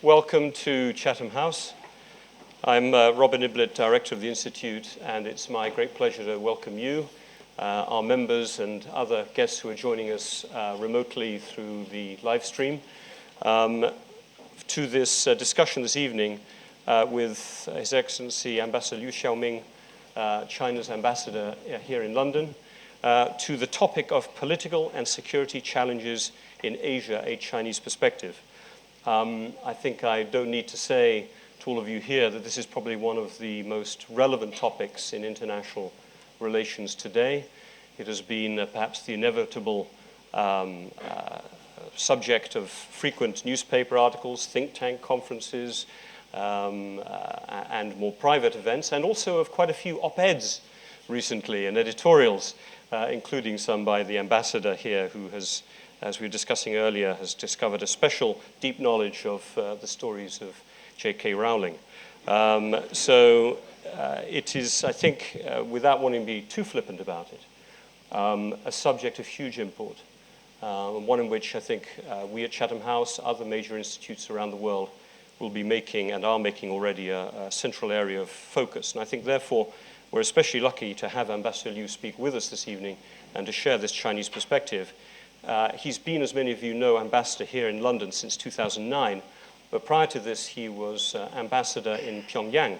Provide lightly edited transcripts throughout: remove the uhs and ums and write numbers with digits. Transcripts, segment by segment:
Welcome to Chatham House. I'm Robin Iblett, Director of the Institute, and it's my great pleasure to welcome you, our members and other guests who are joining us remotely through the live stream, to this discussion this evening with His Excellency Ambassador Liu Xiaoming, China's ambassador here in London, to the topic of political and security challenges in Asia, a Chinese perspective. I think I don't need to say to all of you here that this is probably one of the most relevant topics in international relations today. It has been perhaps the inevitable subject of frequent newspaper articles, think tank conferences, and more private events, and also of quite a few op-eds recently and editorials, including some by the ambassador here who has, as we were discussing earlier, has discovered a special deep knowledge of the stories of J.K. Rowling. It is, I think, without wanting to be too flippant about it, a subject of huge import, one in which I think we at Chatham House, other major institutes around the world, will be making and are making already a central area of focus. And I think, therefore, we're especially lucky to have Ambassador Liu speak with us this evening and to share this Chinese perspective. He's been, as many of you know, ambassador here in London since 2009, but prior to this he was ambassador in Pyongyang,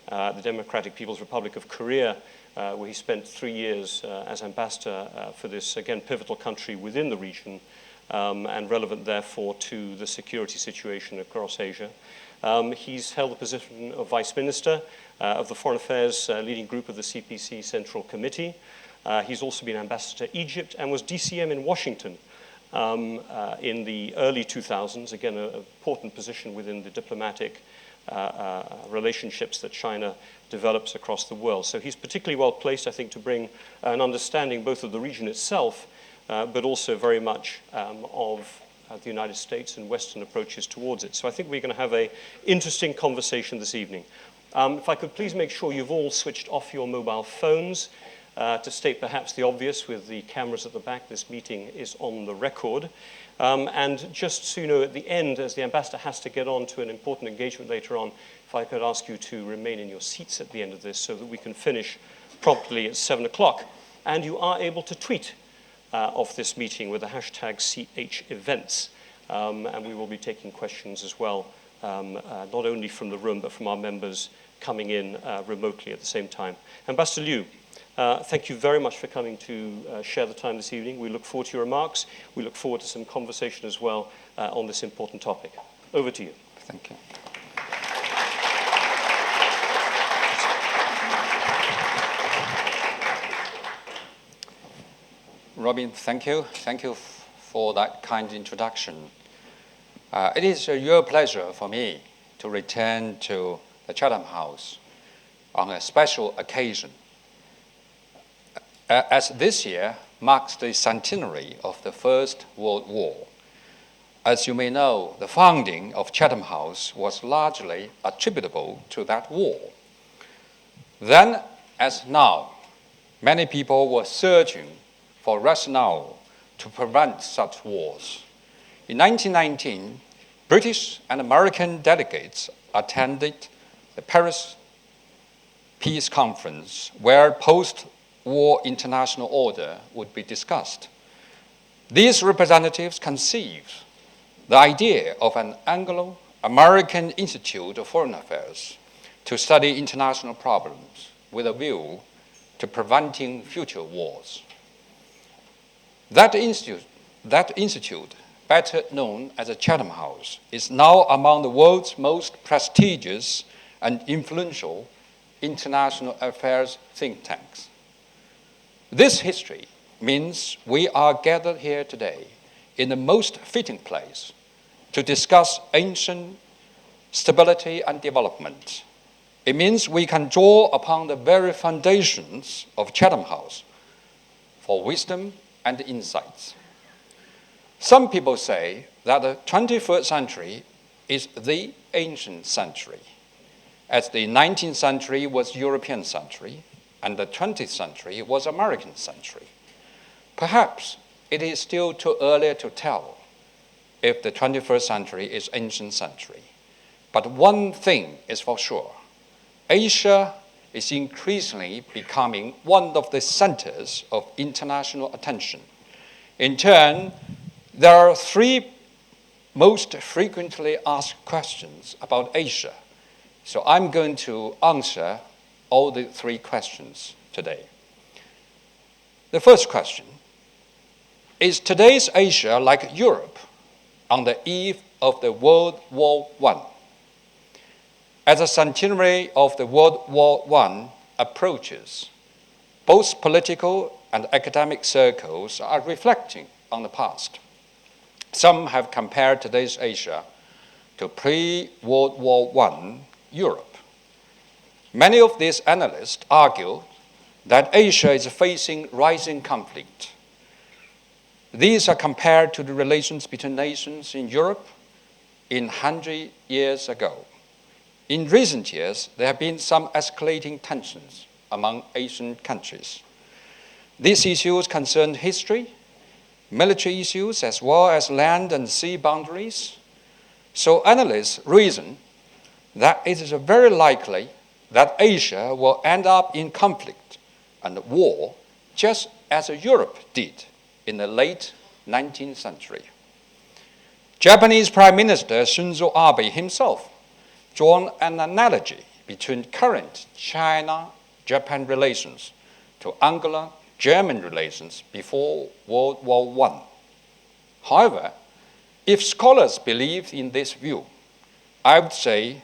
the Democratic People's Republic of Korea, where he spent 3 years as ambassador for this, again, pivotal country within the region, and relevant, therefore, to the security situation across Asia. He's held the position of Vice Minister of the Foreign Affairs leading group of the CPC Central Committee. He's also been ambassador to Egypt and was DCM in Washington in the early 2000s, again, an important position within the diplomatic relationships that China develops across the world. So he's particularly well placed, I think, to bring an understanding both of the region itself, but also very much of the United States and Western approaches towards it. So I think we're going to have an interesting conversation this evening. If I could please make sure you've all switched off your mobile phones. To state perhaps the obvious, with the cameras at the back, this meeting is on the record. And just so you know, at the end, as the ambassador has to get on to an important engagement later on, if I could ask you to remain in your seats at the end of this so that we can finish promptly at 7 o'clock. And you are able to tweet off this meeting with the hashtag #CHEvents. And we will be taking questions as well, not only from the room, but from our members coming in remotely at the same time. Ambassador Liu, thank you very much for coming to share the time this evening. We look forward to your remarks. We look forward to some conversation as well on this important topic. Over to you. Thank you. Robin, thank you. Thank you for that kind introduction. It is a real pleasure for me to return to the Chatham House on a special occasion, as this year marks the centenary of the First World War. As you may know, the founding of Chatham House was largely attributable to that war. Then, as now, many people were searching for rationale to prevent such wars. In 1919, British and American delegates attended the Paris Peace Conference, where post-war international order would be discussed. These representatives conceived the idea of an Anglo-American Institute of Foreign Affairs to study international problems with a view to preventing future wars. That institute, better known as the Chatham House, is now among the world's most prestigious and influential international affairs think tanks. This history means we are gathered here today in the most fitting place to discuss ancient stability and development. It means we can draw upon the very foundations of Chatham House for wisdom and insights. Some people say that the 21st century is the ancient century, as the 19th century was European century and the 20th century was American century. Perhaps it is still too early to tell if the 21st century is ancient century. But one thing is for sure. Asia is increasingly becoming one of the centers of international attention. In turn, there are three most frequently asked questions about Asia. So I'm going to answer all the three questions today. The first question: is today's Asia like Europe on the eve of the World War I? As the centenary of the World War I approaches, both political and academic circles are reflecting on the past. Some have compared today's Asia to pre-World War I Europe. Many of these analysts argue that Asia is facing rising conflict. These are compared to the relations between nations in Europe in 100 years ago. In recent years, there have been some escalating tensions among Asian countries. These issues concern history, military issues, as well as land and sea boundaries. So analysts reason that it is very likely that Asia will end up in conflict and war, just as Europe did in the late 19th century. Japanese Prime Minister Shinzo Abe himself drawn an analogy between current China-Japan relations to Anglo-German relations before World War I. However, if scholars believe in this view, I would say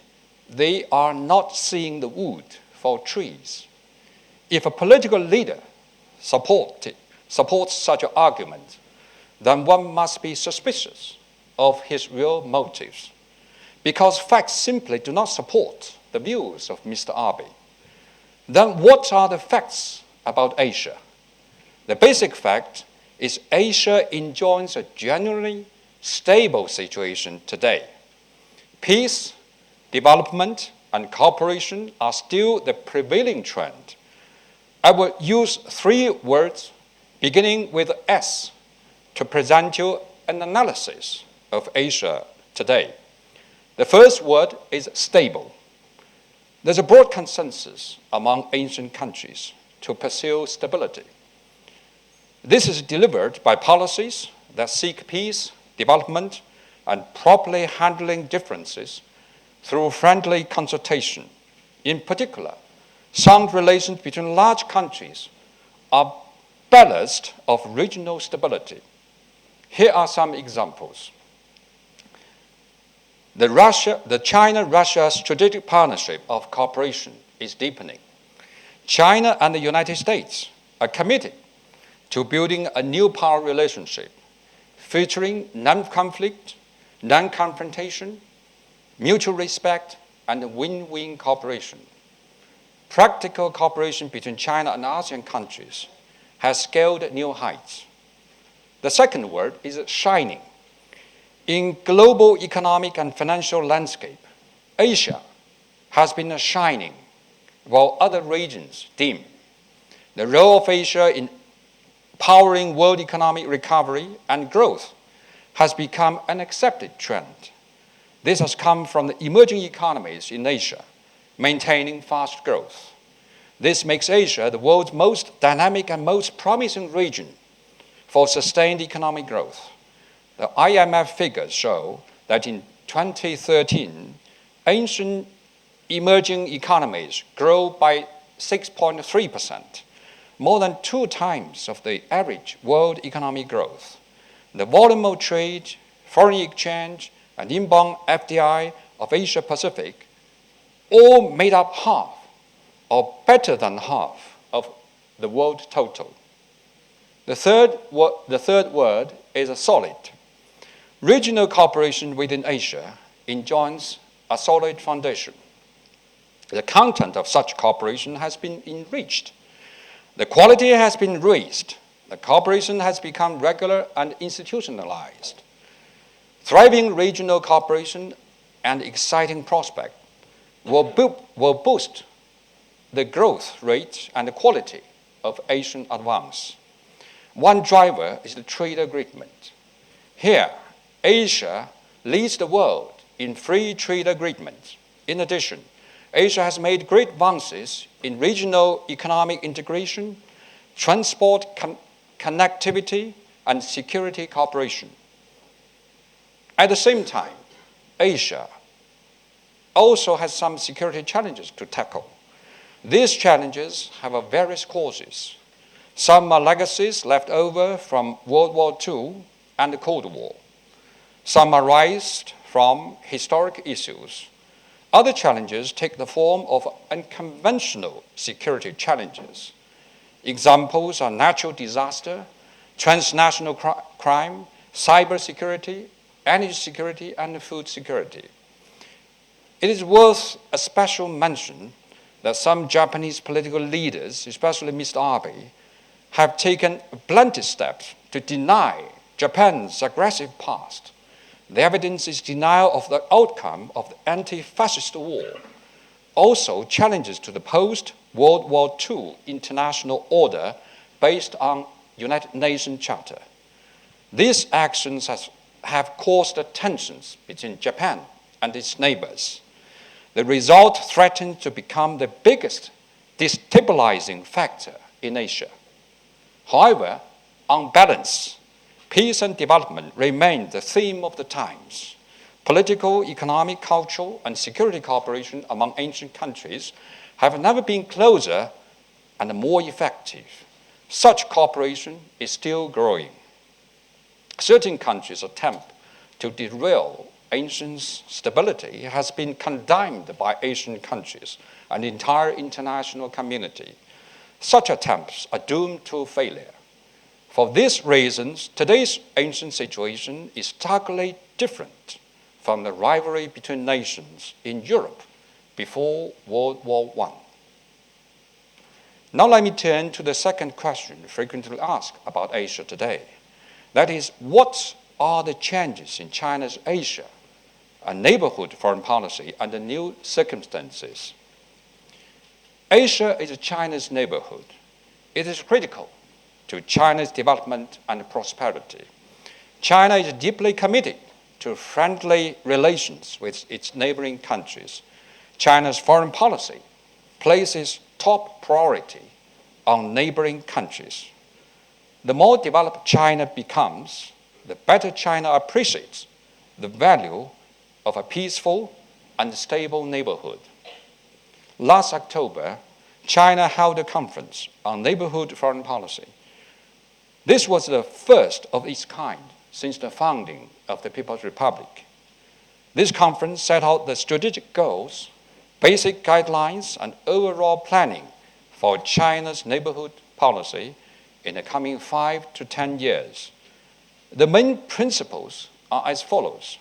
they are not seeing the wood for trees. If a political leader supports such an argument, then one must be suspicious of his real motives, because facts simply do not support the views of Mr. Abe. Then what are the facts about Asia? The basic fact is Asia enjoys a generally stable situation today. Peace, development, and cooperation are still the prevailing trend. I will use three words beginning with S to present you an analysis of Asia today. The first word is stable. There's a broad consensus among Asian countries to pursue stability. This is delivered by policies that seek peace, development, and properly handling differences through friendly consultation. In particular, sound relations between large countries are ballast of regional stability. Here are some examples. The China-Russia strategic partnership of cooperation is deepening. China and the United States are committed to building a new power relationship featuring non-conflict, non-confrontation, mutual respect, and win-win cooperation. Practical cooperation between China and ASEAN countries has scaled new heights. The second word is shining. In global economic and financial landscape, Asia has been shining while other regions dim. The role of Asia in powering world economic recovery and growth has become an accepted trend. This has come from the emerging economies in Asia maintaining fast growth. This makes Asia the world's most dynamic and most promising region for sustained economic growth. The IMF figures show that in 2013, Asian emerging economies grew by 6.3%, more than 2 times of the average world economic growth. The volume of trade, foreign exchange, and inbound FDI of Asia Pacific all made up half or better than half of the world total. The third word is solid. Regional cooperation within Asia enjoys a solid foundation. The content of such cooperation has been enriched. The quality has been raised. The cooperation has become regular and institutionalized. Thriving regional cooperation and exciting prospect will boost the growth rate and the quality of Asian advance. One driver is the trade agreement. Here, Asia leads the world in free trade agreements. In addition, Asia has made great advances in regional economic integration, transport connectivity, and security cooperation. At the same time, Asia also has some security challenges to tackle. These challenges have various causes. Some are legacies left over from World War II and the Cold War. Some arise from historic issues. Other challenges take the form of unconventional security challenges. Examples are natural disaster, transnational crime, cybersecurity, energy security, and food security. It is worth a special mention that some Japanese political leaders, especially Mr. Abe, have taken blunt steps to deny Japan's aggressive past. The evidence is denial of the outcome of the anti-fascist war, also challenges to the post-World War II international order based on United Nations Charter. These actions have caused tensions between Japan and its neighbors. The result threatened to become the biggest destabilizing factor in Asia. However, on balance, peace and development remain the theme of the times. Political, economic, cultural, and security cooperation among ancient countries have never been closer and more effective. Such cooperation is still growing. Certain countries' attempt to derail ancient stability has been condemned by Asian countries and the entire international community. Such attempts are doomed to failure. For these reasons, today's ancient situation is starkly different from the rivalry between nations in Europe before World War I. Now let me turn to the second question frequently asked about Asia today. That is, what are the changes in China's Asia and neighborhood foreign policy under new circumstances? Asia is China's neighborhood. It is critical to China's development and prosperity. China is deeply committed to friendly relations with its neighboring countries. China's foreign policy places top priority on neighboring countries. The more developed China becomes, the better China appreciates the value of a peaceful and stable neighborhood. Last October, China held a conference on neighborhood foreign policy. This was the first of its kind since the founding of the People's Republic. This conference set out the strategic goals, basic guidelines, and overall planning for China's neighborhood policy in the coming 5 to 10 years. The main principles are as follows: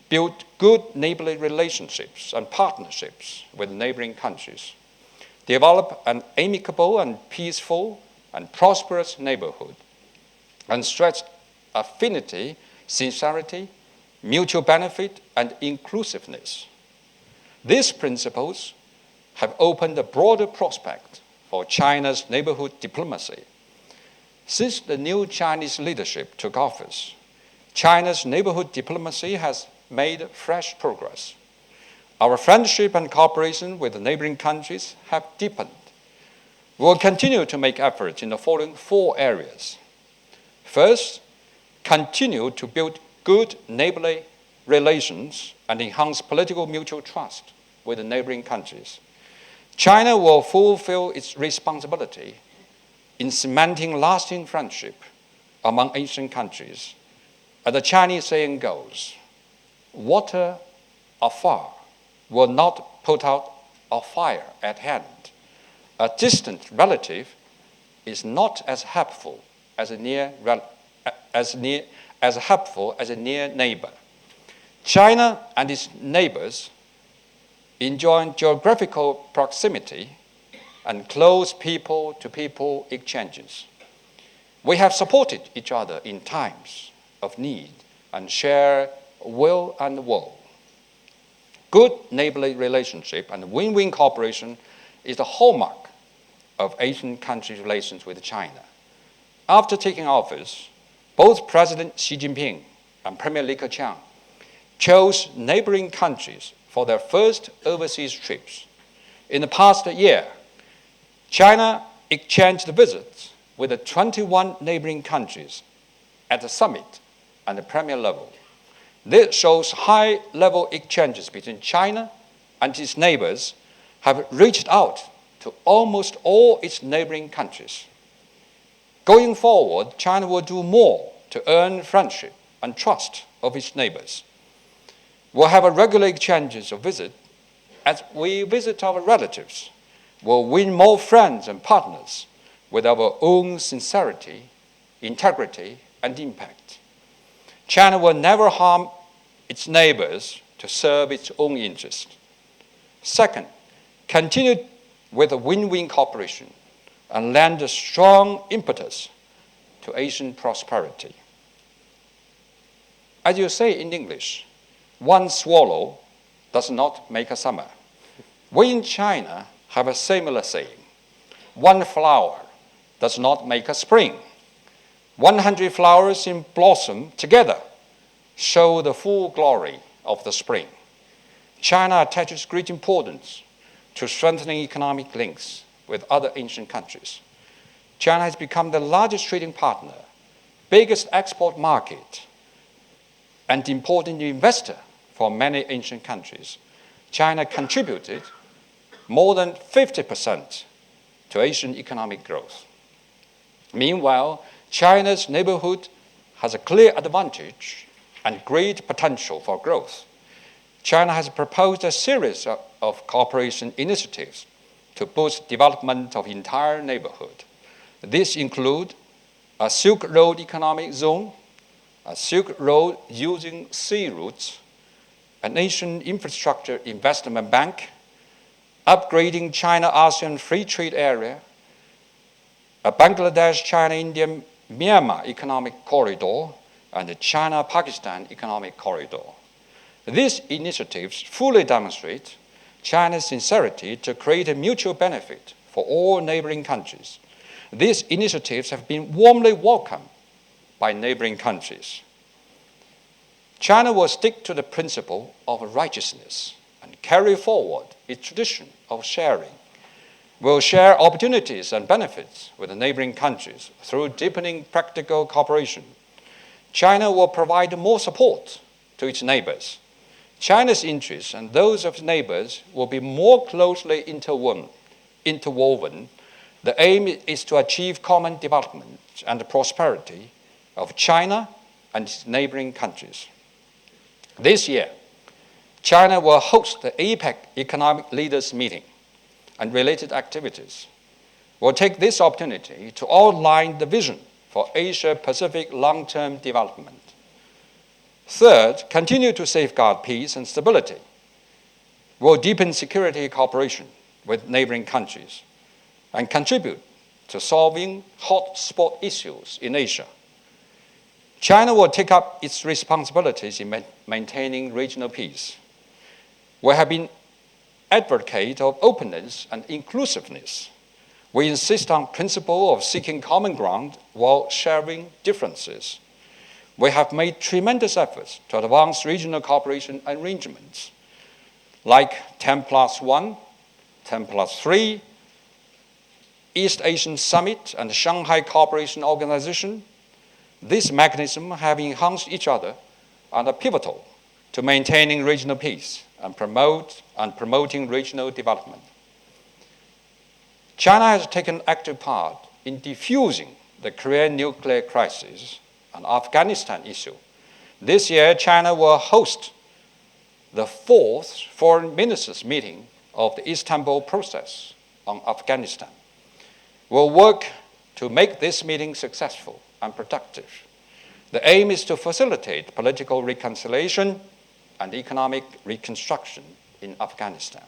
build good neighborly relationships and partnerships with neighboring countries, develop an amicable and peaceful and prosperous neighborhood, and stretch affinity, sincerity, mutual benefit, and inclusiveness. These principles have opened a broader prospect for China's neighborhood diplomacy. Since the new Chinese leadership took office, China's neighborhood diplomacy has made fresh progress. Our friendship and cooperation with the neighboring countries have deepened. We will continue to make efforts in the following 4 areas. First, continue to build good neighborly relations and enhance political mutual trust with the neighboring countries. China will fulfill its responsibility in cementing lasting friendship among Asian countries. As the Chinese saying goes, water afar will not put out a fire at hand. A distant relative is not as helpful as a near neighbor. China and its neighbors enjoy geographical proximity and close people-to-people exchanges. We have supported each other in times of need and share will and woe. Good neighborly relationship and win-win cooperation is the hallmark of Asian countries' relations with China. After taking office, both President Xi Jinping and Premier Li Keqiang chose neighboring countries for their first overseas trips. In the past year, China exchanged visits with the 21 neighboring countries at the summit and the premier level. This shows high-level exchanges between China and its neighbors have reached out to almost all its neighboring countries. Going forward, China will do more to earn friendship and trust of its neighbors. We'll have a regular exchanges of visits as we visit our relatives. We'll win more friends and partners with our own sincerity, integrity, and impact. China will never harm its neighbors to serve its own interest. Second, continue with a win-win cooperation and lend a strong impetus to Asian prosperity. As you say in English, one swallow does not make a summer. We in China have a similar saying. One flower does not make a spring. 100 flowers in blossom together show the full glory of the spring. China attaches great importance to strengthening economic links with other ancient countries. China has become the largest trading partner, biggest export market, and important investor for many ancient countries. China contributed more than 50% to Asian economic growth. Meanwhile, China's neighborhood has a clear advantage and great potential for growth. China has proposed a series of cooperation initiatives to boost development of entire neighborhood. These include a Silk Road economic zone, a Silk Road using sea routes, an Asian infrastructure investment bank, upgrading China-ASEAN free trade area, a Bangladesh, China, India, Myanmar economic corridor, and the China-Pakistan economic corridor. These initiatives fully demonstrate China's sincerity to create a mutual benefit for all neighboring countries. These initiatives have been warmly welcomed by neighboring countries. China will stick to the principle of righteousness and carry forward its tradition of sharing. We'll share opportunities and benefits with the neighboring countries through deepening practical cooperation. China will provide more support to its neighbors. China's interests and those of its neighbors will be more closely interwoven. The aim is to achieve common development and prosperity of China and its neighboring countries. This year, China will host the APEC Economic Leaders Meeting and related activities. We'll take this opportunity to outline the vision for Asia-Pacific long-term development. Third, continue to safeguard peace and stability. We'll deepen security cooperation with neighboring countries and contribute to solving hotspot issues in Asia. China will take up its responsibilities in maintaining regional peace. We have been advocates of openness and inclusiveness. We insist on the principle of seeking common ground while sharing differences. We have made tremendous efforts to advance regional cooperation arrangements, like 10+1, 10+3, East Asian Summit, and Shanghai Cooperation Organization. These mechanisms have enhanced each other and are pivotal to maintaining regional peace and promoting regional development. China has taken active part in diffusing the Korean nuclear crisis and Afghanistan issue. This year, China will host the 4th Foreign Ministers meeting of the Istanbul process on Afghanistan. We'll work to make this meeting successful and productive. The aim is to facilitate political reconciliation and economic reconstruction in Afghanistan.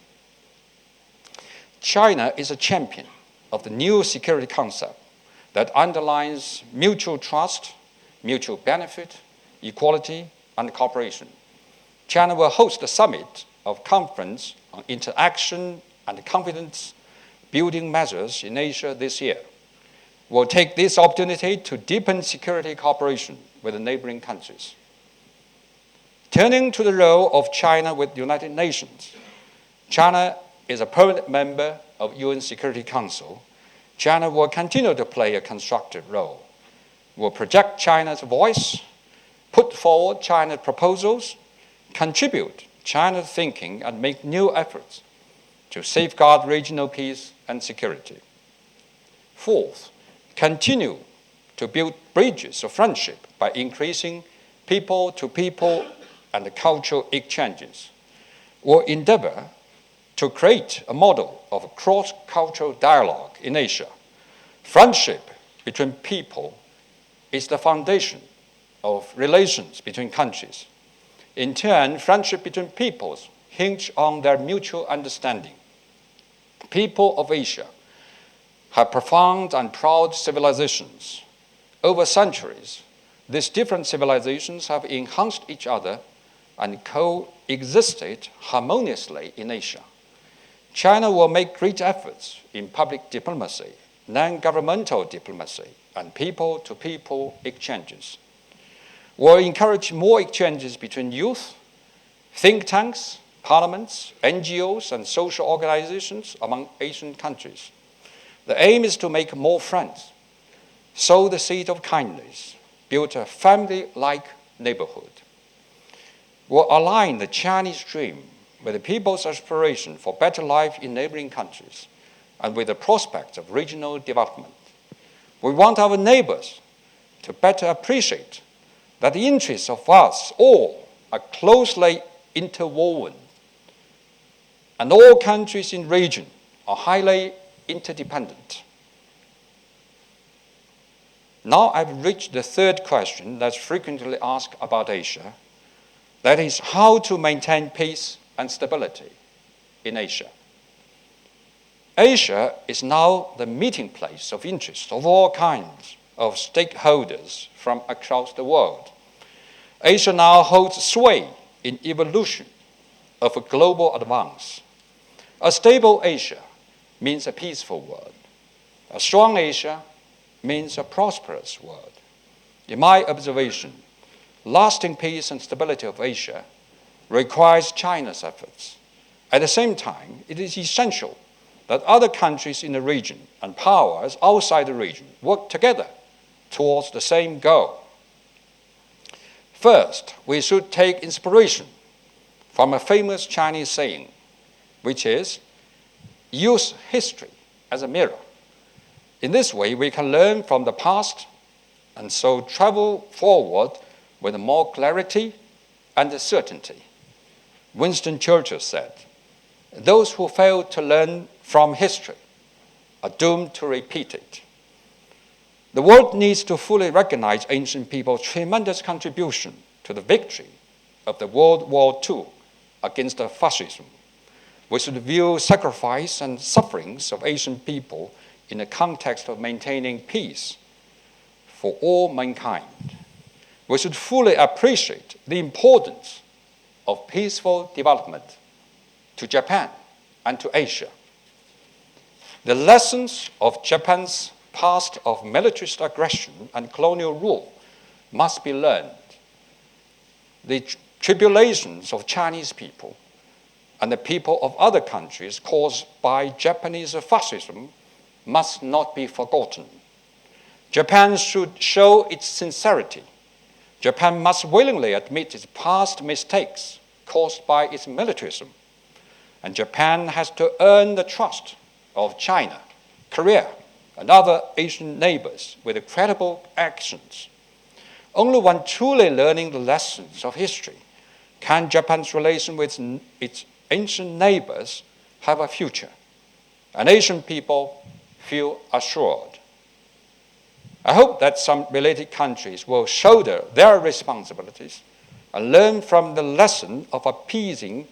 China is a champion of the new security concept that underlines mutual trust, mutual benefit, equality, and cooperation. China will host a summit of conference on interaction and confidence building measures in Asia this year. We'll take this opportunity to deepen security cooperation with the neighboring countries. Turning to the role of China with the United Nations, China is a permanent member of UN Security Council. China will continue to play a constructive role, will project China's voice, put forward China's proposals, contribute China's thinking, and make new efforts to safeguard regional peace and security. Fourth, continue to build bridges of friendship by increasing people-to-people and cultural exchanges. Will endeavor to create a model of cross-cultural dialogue in Asia. Friendship between people is the foundation of relations between countries. In turn, friendship between peoples hinge on their mutual understanding. People of Asia have profound and proud civilizations. Over centuries, these different civilizations have enhanced each other and coexisted harmoniously in Asia. China will make great efforts in public diplomacy, non-governmental diplomacy, and people-to-people exchanges. Will encourage more exchanges between youth, think tanks, parliaments, NGOs, and social organizations among Asian countries. The aim is to make more friends, sow the seed of kindness, build a family-like neighborhood. Will align the Chinese dream with the people's aspiration for better life in neighboring countries and with the prospects of regional development. We want our neighbors to better appreciate that the interests of us all are closely interwoven, and all countries in the region are highly interdependent. Now I've reached the third question that's frequently asked about Asia. That is, how to maintain peace and stability in Asia. Asia is now the meeting place of interest of all kinds of stakeholders from across the world. Asia now holds sway in evolution of a global advance. A stable Asia means a peaceful world. A strong Asia means a prosperous world. In my observation, lasting peace and stability of Asia requires China's efforts. At the same time, it is essential that other countries in the region and powers outside the region work together towards the same goal. First, we should take inspiration from a famous Chinese saying, which is, use history as a mirror. In this way, we can learn from the past and so travel forward with more clarity and certainty. Winston Churchill said, "Those who fail to learn from history are doomed to repeat it." The world needs to fully recognize ancient people's tremendous contribution to the victory of the World War II against fascism. We should view sacrifice and sufferings of ancient people in the context of maintaining peace for all mankind. We should fully appreciate the importance of peaceful development to Japan and to Asia. The lessons of Japan's past of militarist aggression and colonial rule must be learned. The tribulations of Chinese people and the people of other countries caused by Japanese fascism must not be forgotten. Japan should show its sincerity. Japan must willingly admit its past mistakes caused by its militarism. And Japan has to earn the trust of China, Korea, and other Asian neighbors with credible actions. Only when truly learning the lessons of history can Japan's relation with its ancient neighbors have a future, and Asian people feel assured. I hope that some related countries will shoulder their responsibilities and learn from the lesson of appeasing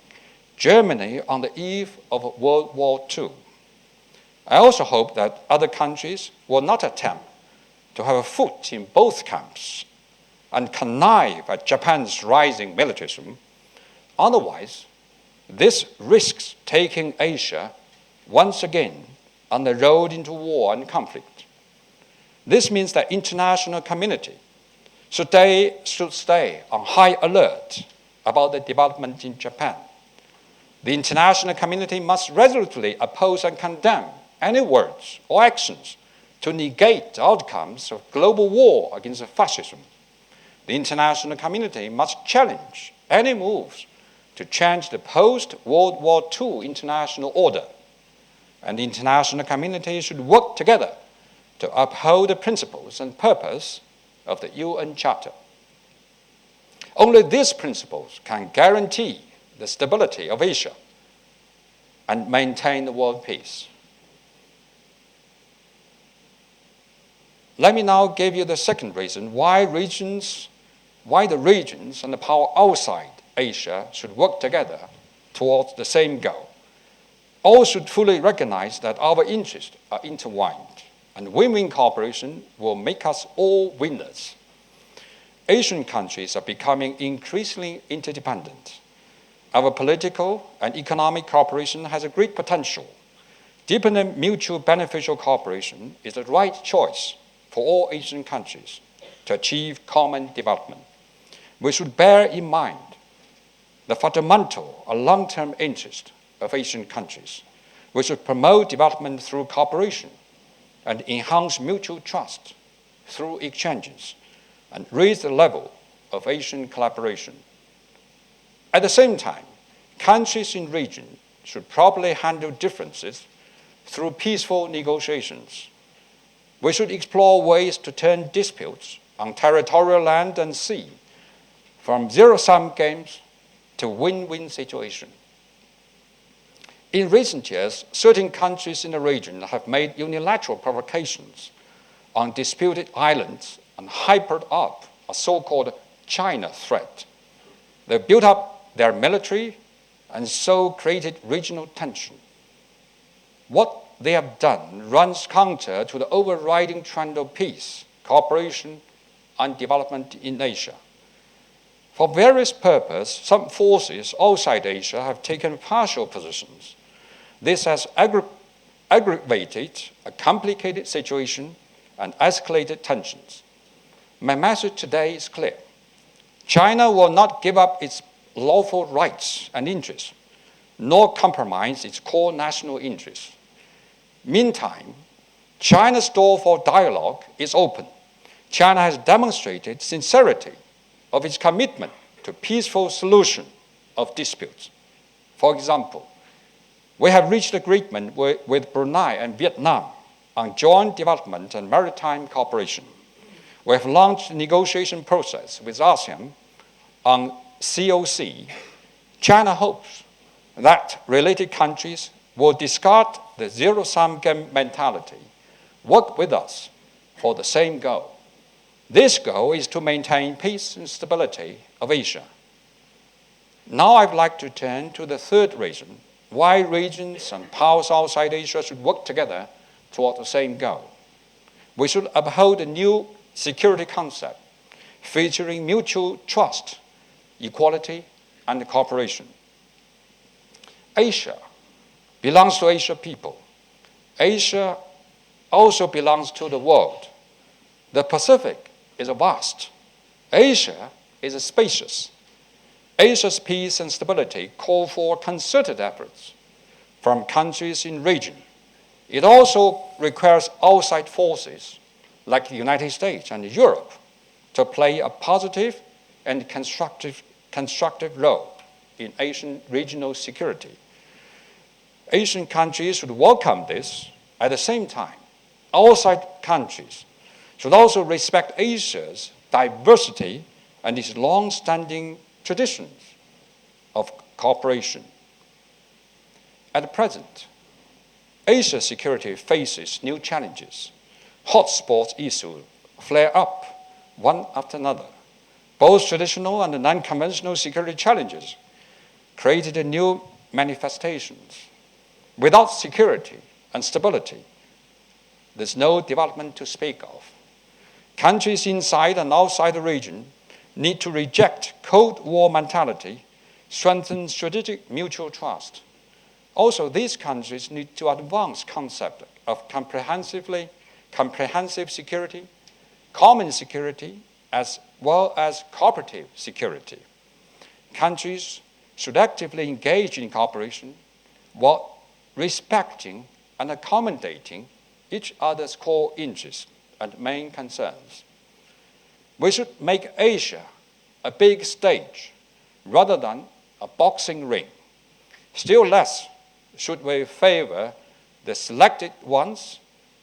Germany on the eve of World War II. I also hope that other countries will not attempt to have a foot in both camps and connive at Japan's rising militarism. Otherwise, this risks taking Asia once again on the road into war and conflict. This means that international community should stay on high alert about the development in Japan. The international community must resolutely oppose and condemn any words or actions to negate the outcomes of global war against fascism. The international community must challenge any moves to change the post-World War II international order, and the international community should work together to uphold the principles and purpose of the UN Charter. Only these principles can guarantee the stability of Asia and maintain the world peace. Let me now give you the second reason why the regions and the power outside Asia should work together towards the same goal. All should fully recognize that our interests are intertwined, and win-win cooperation will make us all winners. Asian countries are becoming increasingly interdependent. Our political and economic cooperation has a great potential. Deepening mutual beneficial cooperation is the right choice for all Asian countries to achieve common development. We should bear in mind the fundamental and long-term interest of Asian countries. We should promote development through cooperation and enhance mutual trust through exchanges and raise the level of Asian collaboration. At the same time, countries in the region should properly handle differences through peaceful negotiations. We should explore ways to turn disputes on territorial land and sea from zero-sum games to win-win situations. In recent years, certain countries in the region have made unilateral provocations on disputed islands and hypered up a so-called China threat. They built up their military and so created regional tension. What they have done runs counter to the overriding trend of peace, cooperation, and development in Asia. For various purposes, some forces outside Asia have taken partial positions. This has aggravated a complicated situation and escalated tensions. My message today is clear. China will not give up its lawful rights and interests, nor compromise its core national interests. Meantime, China's door for dialogue is open. China has demonstrated sincerity of its commitment to peaceful solution of disputes. For example, we have reached agreement with Brunei and Vietnam on joint development and maritime cooperation. We have launched a negotiation process with ASEAN on COC. China hopes that related countries will discard the zero-sum game mentality, work with us for the same goal. This goal is to maintain peace and stability of Asia. Now I'd like to turn to the third reason why regions and powers outside Asia should work together toward the same goal. We should uphold a new security concept featuring mutual trust, equality, and cooperation. Asia belongs to Asian people. Asia also belongs to the world. The Pacific is vast. Asia is spacious. Asia's peace and stability call for concerted efforts from countries in the region. It also requires outside forces like the United States and Europe to play a positive and constructive role in Asian regional security. Asian countries should welcome this. At the same time, outside countries should also respect Asia's diversity and its long-standing traditions of cooperation. At present, Asia's security faces new challenges. Hotspots issues flare up one after another. Both traditional and non-conventional security challenges created new manifestations. Without security and stability, there's no development to speak of. Countries inside and outside the region need to reject Cold War mentality, strengthen strategic mutual trust. Also, these countries need to advance concept of comprehensive security, common security, as well as cooperative security. countries should actively engage in cooperation while respecting and accommodating each other's core interests and main concerns. We should make Asia a big stage rather than a boxing ring. Still less should we favor the selected ones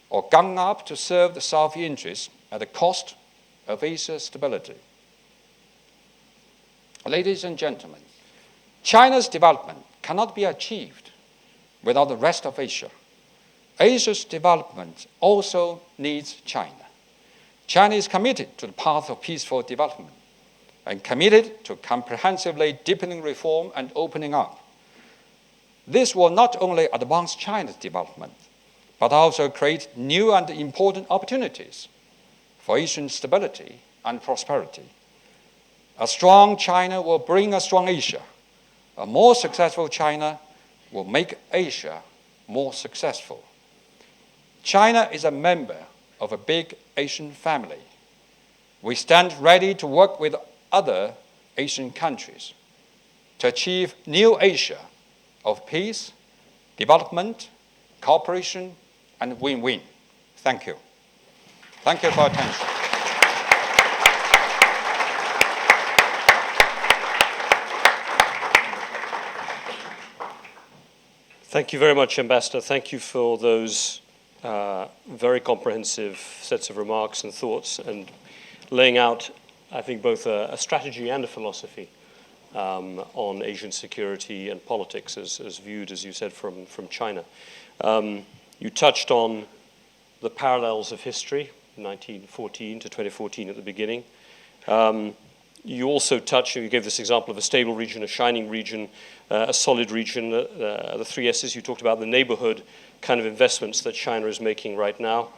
or gang up to serve the self-interest at the cost of Asia's stability. Ladies and gentlemen, China's development cannot be achieved without the rest of Asia. Asia's development also needs China. China is committed to the path of peaceful development and committed to comprehensively deepening reform and opening up. This will not only advance China's development, but also create new and important opportunities for Asian stability and prosperity. A strong China will bring a strong Asia. A more successful China will make Asia more successful. China is a member of a big Asian family. We stand ready to work with other Asian countries to achieve new Asia of peace, development, cooperation, and win-win. Thank you. Thank you for your attention. Thank you very much, Ambassador. Thank you for those very comprehensive sets of remarks and thoughts, and laying out, I think, both a strategy and a philosophy on Asian security and politics as viewed, as you said, from China. You touched on the parallels of history, 1914 to 2014 at the beginning. You also touched, you gave this example of a stable region, a shining region, a solid region, the three S's. You talked about the neighborhood kind of investments that China is making right now.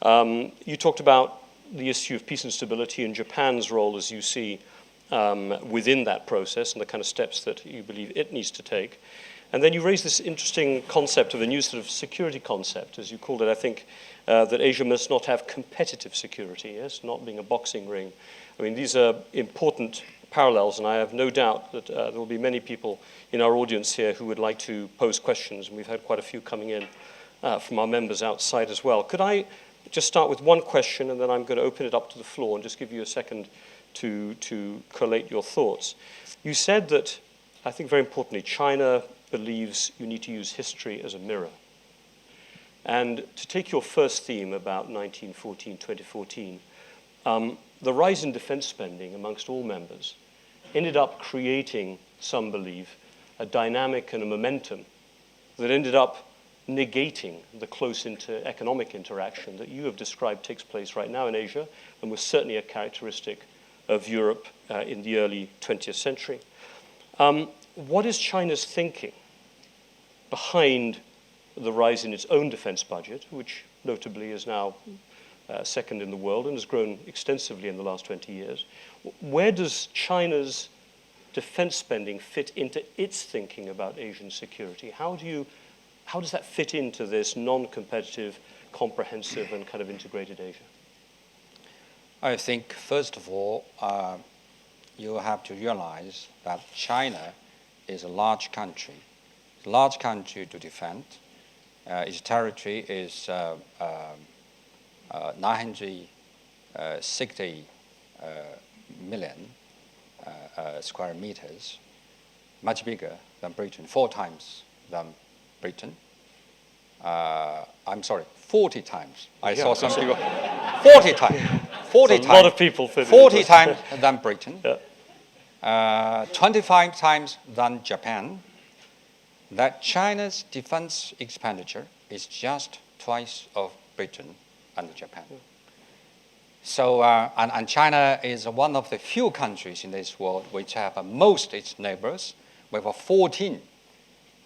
You talked about the issue of peace and stability and Japan's role, as you see, within that process and the kind of steps that you believe it needs to take. And then you raised this interesting concept of a new sort of security concept, as you called it, I think, that Asia must not have competitive security, yes, not being a boxing ring. I mean, these are important parallels, and I have no doubt that there will be many people in our audience here who would like to pose questions, and we've had quite a few coming in from our members outside as well. Could I just start with one question, and then I'm going to open it up to the floor and just give you a second to collate your thoughts. You said that, I think very importantly, China believes you need to use history as a mirror. And to take your first theme about 1914, 2014, the rise in defense spending amongst all members ended up creating, some believe, a dynamic and a momentum that ended up negating the close economic interaction that you have described takes place right now in Asia and was certainly a characteristic of Europe in the early 20th century. What is China's thinking behind the rise in its own defense budget, which notably is now second in the world and has grown extensively in the last 20 years? Where does China's defense spending fit into its thinking about Asian security? How does that fit into this non-competitive, comprehensive, and kind of integrated Asia? I think, first of all, you have to realize that China is a large country. It's a large country to defend. Its territory is 960 million square meters, much bigger than Britain, 4 times than Britain. I'm sorry, 40 times. I saw some people. 40 times. 40 times. A lot of people. 40 times than Britain. Yeah. 25 times than Japan. That China's defense expenditure is just twice of Britain and Japan. Yeah. So, and China is one of the few countries in this world which have most its neighbors. We have 14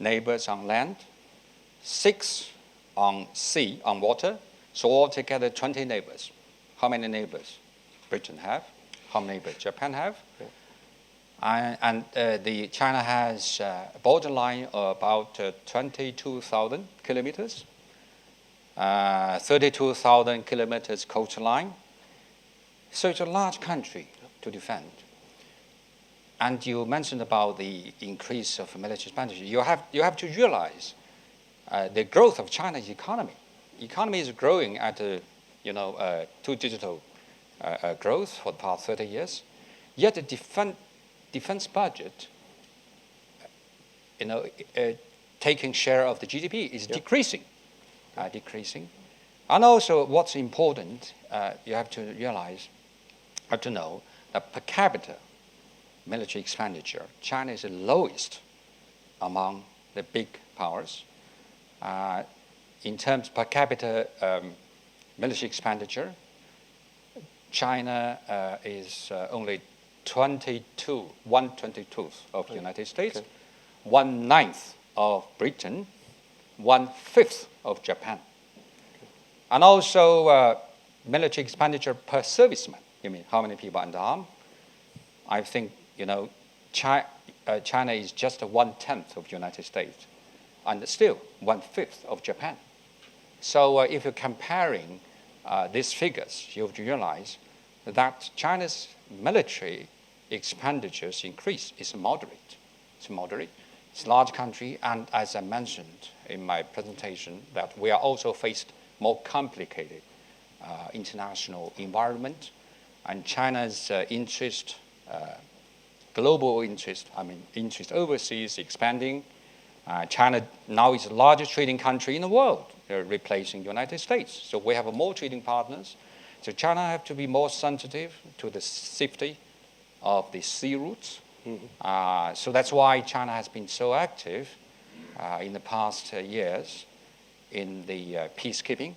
neighbors on land, 6 on sea, on water, so altogether 20 neighbors. How many neighbors Britain have? How many neighbors Japan have? Yeah. And China has a borderline of about 22,000 kilometers, 32,000 kilometers coastline. So it's a large country to defend. And you mentioned about the increase of military expenditure. You have to realize the growth of China's economy. Economy is growing at a two-digit growth for the past 30 years. Yet the defense budget, taking share of the GDP is decreasing. And also, what's important, you have to know that per capita military expenditure, China is the lowest among the big powers. In terms per capita military expenditure, China is only 1/22 of the United States, 1/9 of Britain, 1/5 of Japan. And also military expenditure per serviceman. You mean how many people under arm? I think China is just 1/10 of the United States, and still 1/5 of Japan. So if you're comparing these figures, you have to realize that China's military expenditures increase is moderate. It's moderate. It's a large country, and as I mentioned in my presentation, that we are also faced more complicated international environment, and China's interest, global interest, interest overseas expanding. China now is the largest trading country in the world, replacing the United States. So we have more trading partners. So China have to be more sensitive to the safety of the sea routes. So that's why China has been so active in the past years in the peacekeeping,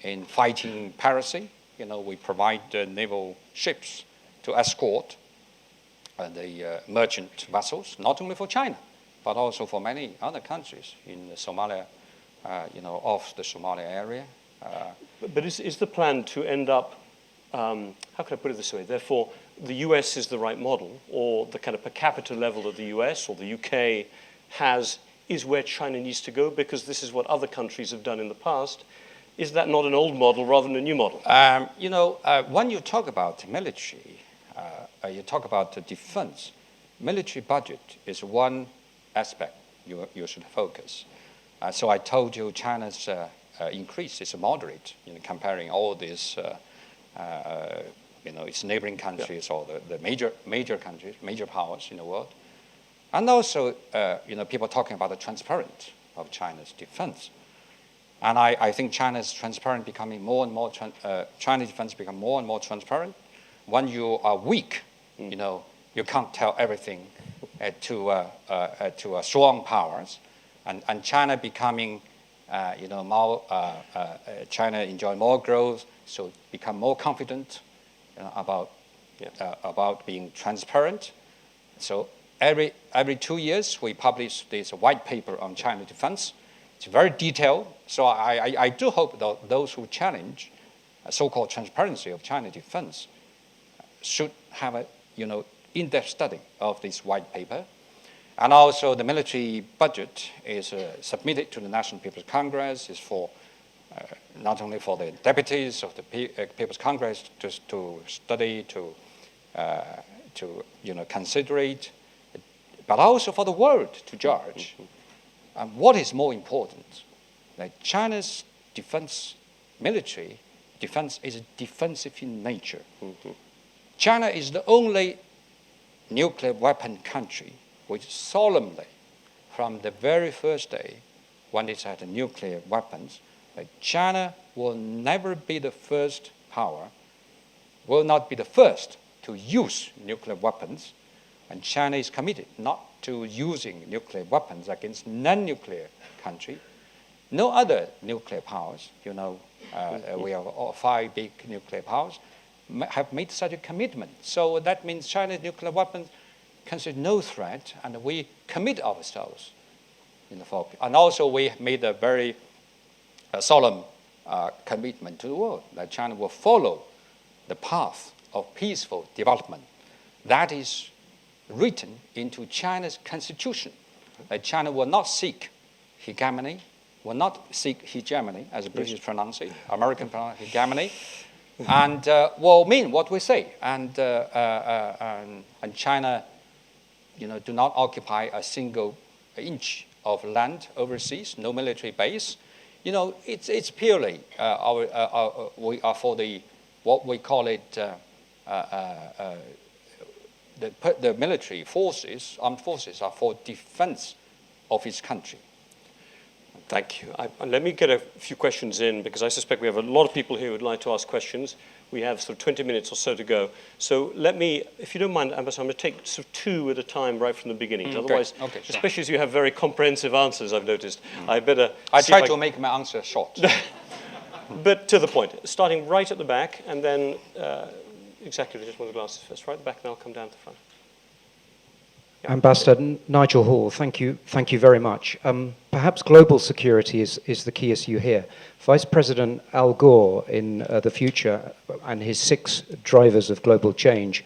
in fighting piracy. We provide naval ships to escort the merchant vessels, not only for China, but also for many other countries in Somalia, off the Somalia area. But is the plan to end up, how can I put it this way, therefore the US is the right model, or the kind of per capita level that the US or the UK has is where China needs to go, because this is what other countries have done in the past? Is that not an old model rather than a new model? When you talk about military, you talk about the defense, military budget is one aspect you should focus. So I told you China's increase is moderate in comparing all these, its neighboring countries or the major countries, major powers in the world. And also, people talking about the transparency of China's defense. And I think China's transparent becoming more and more, China's defense become more and more transparent. When you are weak, you can't tell everything to strong powers. And China becoming, more, China enjoy more growth, so become more confident about being transparent. So every 2 years, we publish this white paper on China defense. It's very detailed. So I do hope that those who challenge so-called transparency of China defense should have a in-depth study of this white paper. And also the military budget is submitted to the National People's Congress. Is for not only for the deputies of the People's Congress to study, to consider it, but also for the world to judge. And what is more important? That China's defense, military defense, is defensive in nature. China is the only nuclear weapon country which solemnly, from the very first day when it had nuclear weapons, that China will never be the first power, will not be the first to use nuclear weapons, and China is committed not to using nuclear weapons against non-nuclear country. No other nuclear powers, we have 5 big nuclear powers, have made such a commitment. So that means China's nuclear weapons consider no threat, and we commit ourselves in the focus. And also we made a very solemn commitment to the world that China will follow the path of peaceful development. That is written into China's constitution, that China will not seek hegemony, as the British pronounce it, American pronounce hegemony, and will mean what we say. And China do not occupy a single inch of land overseas, no military base. It's purely we are for what we call it the military forces, armed forces are for defense of its country. Thank you. Let me get a few questions in, because I suspect we have a lot of people here who would like to ask questions. We have sort of 20 minutes or so to go. So let me, if you don't mind, Ambassador, I'm going to take sort of two at a time right from the beginning. Otherwise, okay, sure. Especially as you have very comprehensive answers, I've noticed, I better... I try to make my answer short. But to the point, starting right at the back, and then exactly, just one of the glasses first. Right at the back, and I'll come down to the front. Yeah. Ambassador Nigel Hall, thank you very much. Perhaps global security is the key issue here. Vice President Al Gore, in The Future, and his 6 drivers of global change,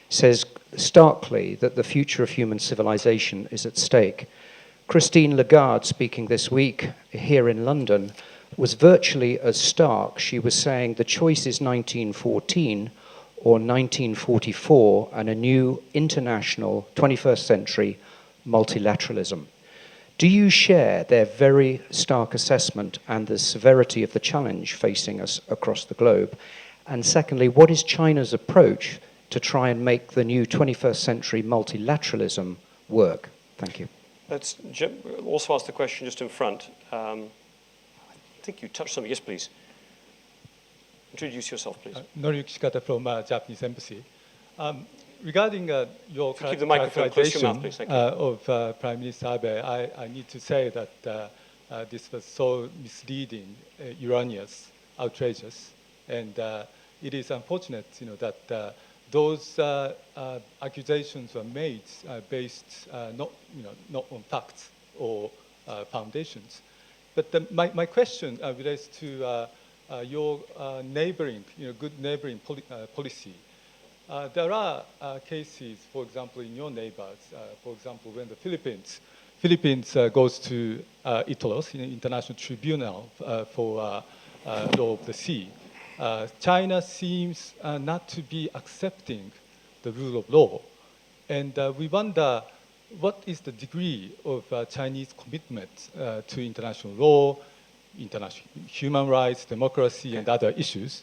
says starkly that the future of human civilization is at stake. Christine Lagarde, speaking this week here in London, was virtually as stark. She was saying the choice is 1914 or 1944 and a new international 21st century multilateralism. Do you share their very stark assessment and the severity of the challenge facing us across the globe? And secondly, what is China's approach to try and make the new 21st century multilateralism work? Thank you. Let's also ask the question just in front. I think you touched something. Yes, please. Introduce yourself, please. Nori Kishikata from Japanese Embassy. Regarding your keep the microphone close to your mouth, please. Thank you. Of Prime Minister Abe, I need to say that this was so misleading, erroneous, outrageous, and it is unfortunate, that those accusations were made based not on facts or foundations. But my question relates to your neighboring, good neighboring policy. There are cases, for example, in your neighbors. For example, when the Philippines goes to ITLOS, International Tribunal for Law of the Sea, China seems not to be accepting the rule of law, and we wonder what is the degree of Chinese commitment to international law, international human rights, democracy, and other issues.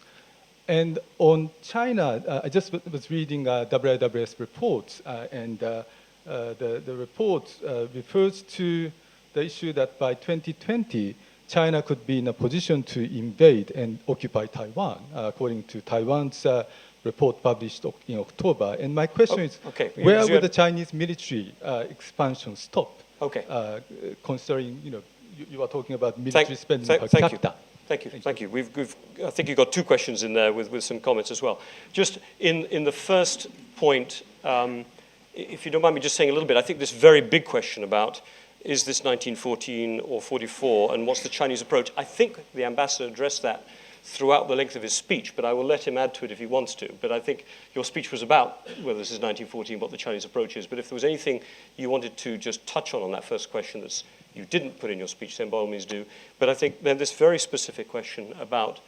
And on China, I just was reading WIWS reports, and the report refers to the issue that by 2020, China could be in a position to invade and occupy Taiwan, according to Taiwan's report published in October. And my question is, where will the Chinese military expansion stop? Considering, you are talking about military spending per capita. Thank you. I think you've got 2 questions in there with some comments as well. Just in the first point, if you don't mind me just saying a little bit, I think this very big question about is this 1914 or 44 and what's the Chinese approach? I think the ambassador addressed that throughout the length of his speech, but I will let him add to it if he wants to. But I think your speech was about whether this is 1914, what the Chinese approach is. But if there was anything you wanted to just touch on that first question that you didn't put in your speech, then by all means do. But I think then this very specific question about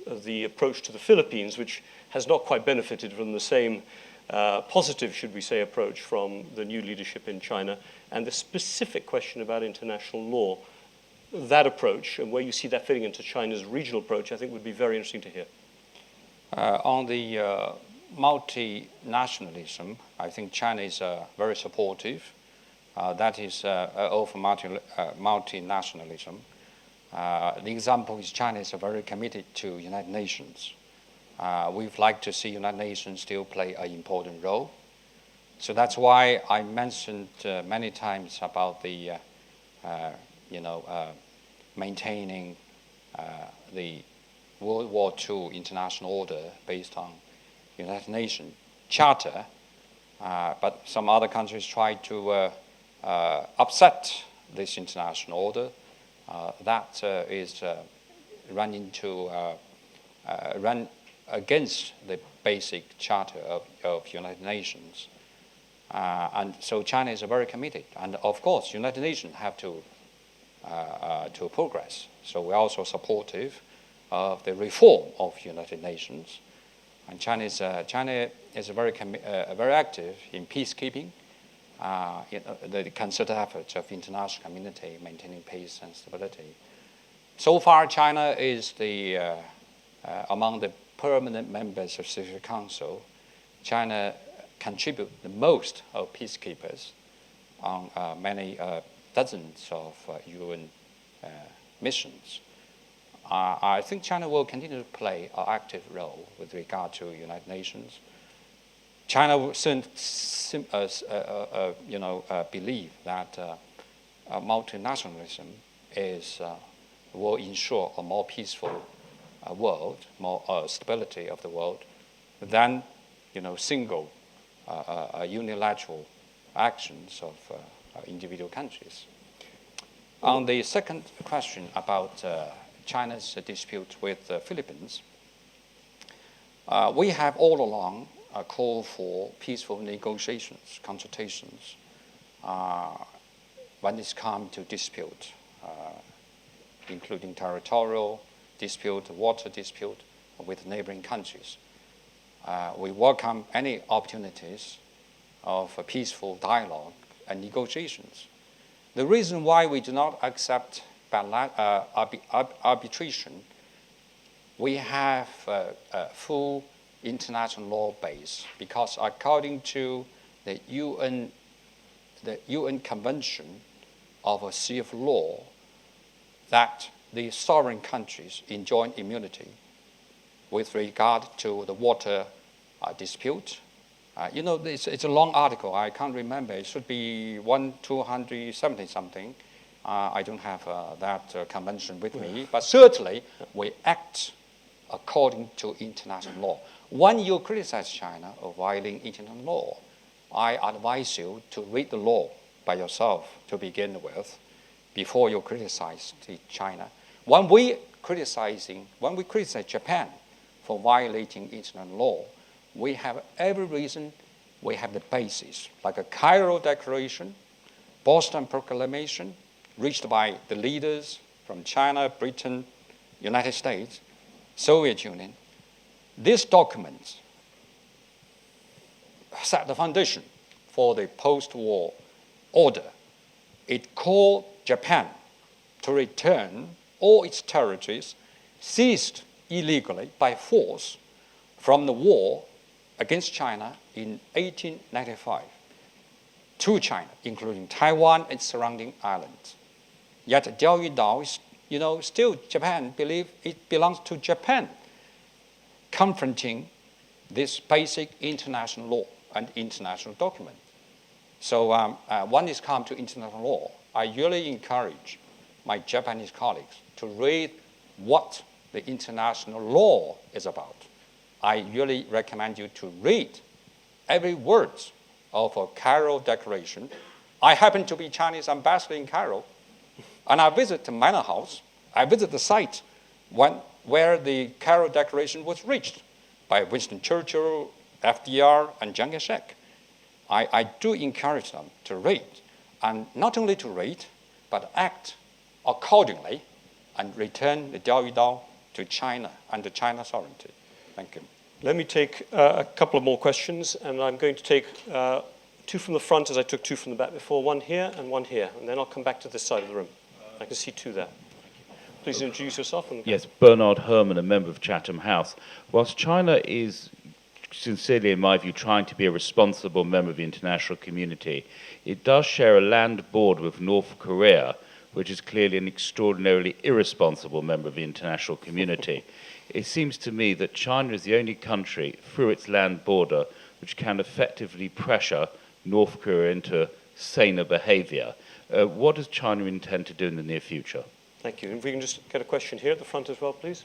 the approach to the Philippines, which has not quite benefited from the same positive, should we say, approach from the new leadership in China, and the specific question about international law, that approach and where you see that fitting into China's regional approach, I think would be very interesting to hear. On the multinationalism, I think China is very supportive. That is over multinationalism. The example is China is very committed to United Nations. We'd like to see United Nations still play an important role. So that's why I mentioned many times about the, maintaining the World War II international order based on United Nations Charter. But some other countries try to upset this international order. That is run against the basic charter of United Nations. And so China is very committed. And of course, United Nations have to progress. So we're also supportive of the reform of United Nations. And China is very active in peacekeeping the concerted efforts of international community maintaining peace and stability. So far, China is among the permanent members of Security Council. China contributes the most of peacekeepers on many dozens of UN missions. I think China will continue to play an active role with regard to United Nations. China will believe that multinationalism will ensure a more peaceful world, more stability of the world, than single unilateral actions of individual countries. On the second question about China's dispute with the Philippines, we have all along called for peaceful negotiations, consultations, when it's come to dispute, including territorial dispute, water dispute with neighboring countries. We welcome any opportunities of a peaceful dialogue and negotiations. The reason why we do not accept arbitration, we have a full international law base, because according to the UN Convention of a Sea of Law, that the sovereign countries enjoy immunity with regard to the water dispute. It's a long article. I can't remember. It should be 270 something. I don't have that convention with me, but certainly we act according to international law. When you criticize China of violating international law, I advise you to read the law by yourself to begin with, before you criticize China. When we criticize Japan for violating international law, we have every reason, we have the basis, like a Cairo Declaration, Boston Proclamation, reached by the leaders from China, Britain, United States, Soviet Union. These documents set the foundation for the post-war order. It called Japan to return all its territories seized illegally by force from the war against China in 1895 to China, including Taiwan and surrounding islands. Yet Diaoyudao is, still Japan believes it belongs to Japan, confronting this basic international law and international document. So when it's come to international law, I really encourage my Japanese colleagues to read what the international law is about. I really recommend you to read every word of a Cairo Declaration. I happen to be Chinese ambassador in Cairo, and I visit the Manor House. I visit the site where the Cairo Declaration was reached by Winston Churchill, FDR, and Chiang Kai-shek. I do encourage them to read, and not only to read, but act accordingly and return the Diaoyudao to China under China's sovereignty. Thank you. Let me take a couple of more questions, and I'm going to take two from the front, as I took two from the back before, one here and one here, and then I'll come back to this side of the room. I can see two there. Please introduce yourself. Yes, Bernard Herman, a member of Chatham House. Whilst China is sincerely, in my view, trying to be a responsible member of the international community, it does share a land border with North Korea, which is clearly an extraordinarily irresponsible member of the international community. It seems to me that China is the only country through its land border which can effectively pressure North Korea into saner behavior. What does China intend to do in the near future? Thank you. If we can just get a question here at the front as well, please.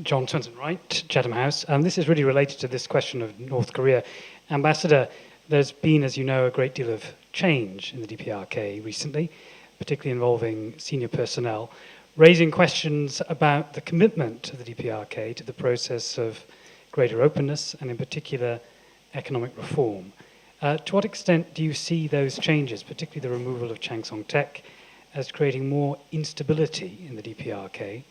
John Swenson, right, Chatham House. This is really related to this question of North Korea. Ambassador, there's been, as you know, a great deal of change in the DPRK recently, particularly involving senior personnel, raising questions about the commitment of the DPRK to the process of greater openness and, in particular, economic reform. To what extent do you see those changes, particularly the removal of Chiang Song-tek, as creating more instability in the DPRK?